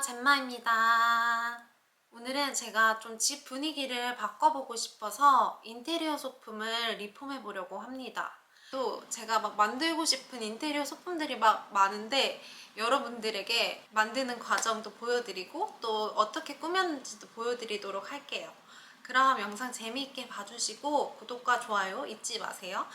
젬마입니다. 오늘은 제가 좀 집 분위기를 바꿔보고 싶어서 인테리어 소품을 리폼해 보려고 합니다. 또 제가 막 만들고 싶은 인테리어 소품들이 막 많은데 여러분들에게 만드는 과정도 보여드리고 또 어떻게 꾸몄는지도 보여드리도록 할게요. 그럼 영상 재미있게 봐주시고 구독과 좋아요 잊지 마세요.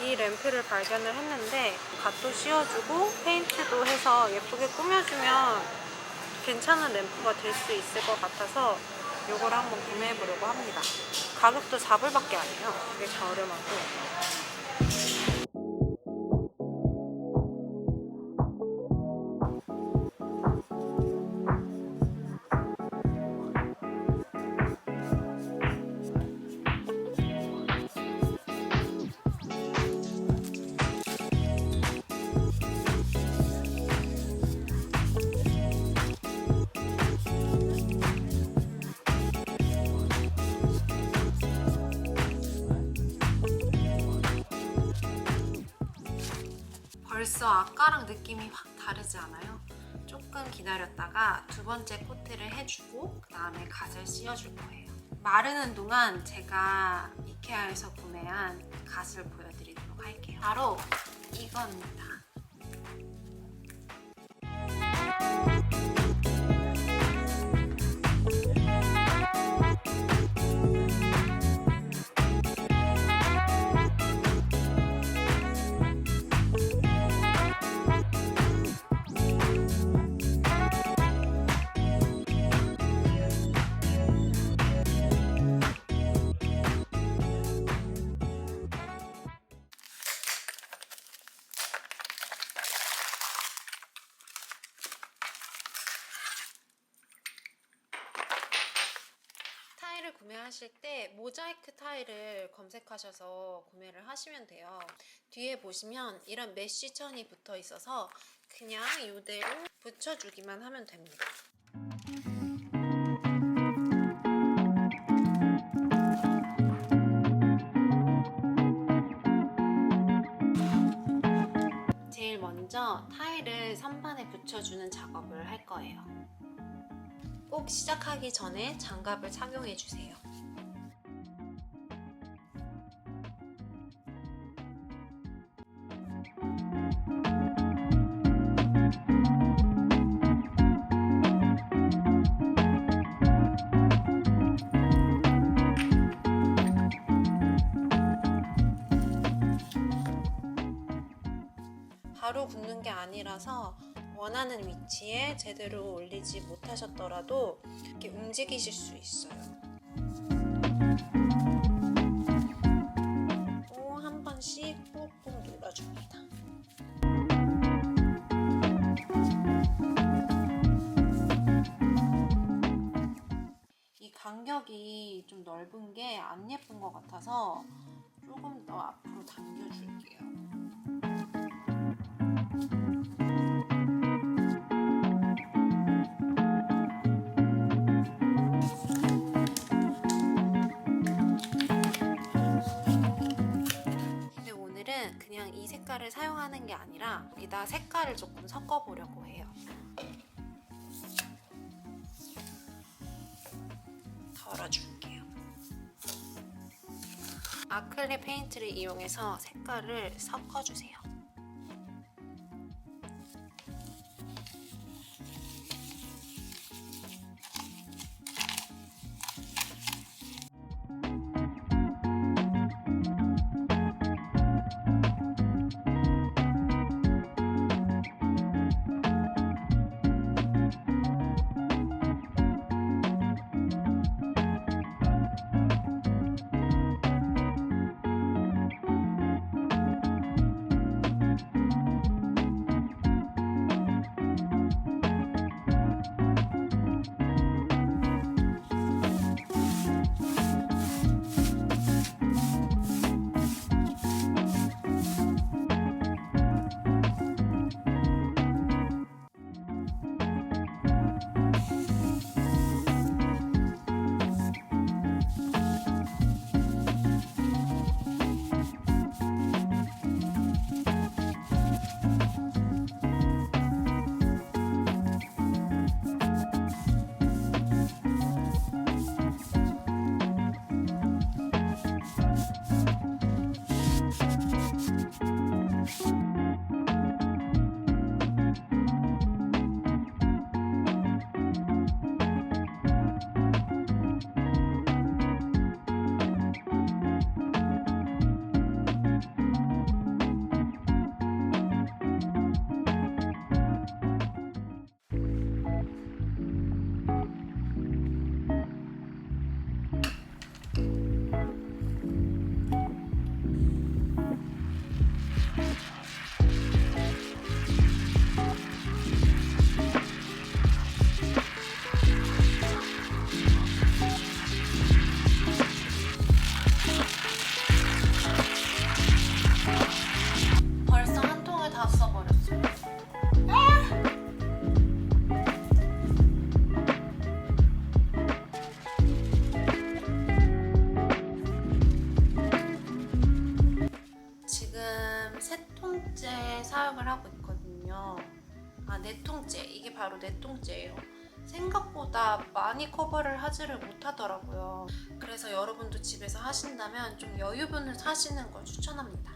이 램프를 발견을 했는데 갓도 씌워주고 페인트도 해서 예쁘게 꾸며주면 괜찮은 램프가 될 수 있을 것 같아서 이걸 한번 구매해 보려고 합니다. 가격도 4불밖에 안 해요. 되게 저렴하고. 벌써 아까랑 느낌이 확 다르지 않아요? 조금 기다렸다가 두 번째 코트를 해주고 그 다음에 갓을 씌워줄 거예요. 마르는 동안 제가 이케아에서 구매한 갓을 보여드리도록 할게요. 바로 이겁니다. 타일을 구매하실 때 모자이크 타일을 검색하셔서 구매를 하시면 돼요. 뒤에 보시면 이런 메쉬 천이 붙어 있어서 그냥 이대로 붙여주기만 하면 됩니다. 제일 먼저 타일을 선반에 붙여주는 작업을 할 거예요. 꼭 시작하기 전에 장갑을 착용해 주세요. 바로 굳는 게 아니라서 원하는 위치에 제대로 올리지 못하셨더라도 이렇게 움직이실 수 있어요. 또 한 번씩 꾹꾹 눌러줍니다. 이 간격이 좀 넓은 게 안 예쁜 것 같아서 조금 더 앞으로 당겨줄게요. 그냥 이 색깔을 사용하는 게 아니라 여기다 색깔을 조금 섞어 보려고 해요. 덜어줄게요. 아크릴 페인트를 이용해서 색깔을 섞어주세요. 통째 사용을 하고 있거든요. 아, 네 통째. 이게 바로 네 통째예요. 생각보다 많이 커버를 하지를 못하더라고요. 그래서 여러분도 집에서 하신다면 좀 여유분을 사시는 걸 추천합니다.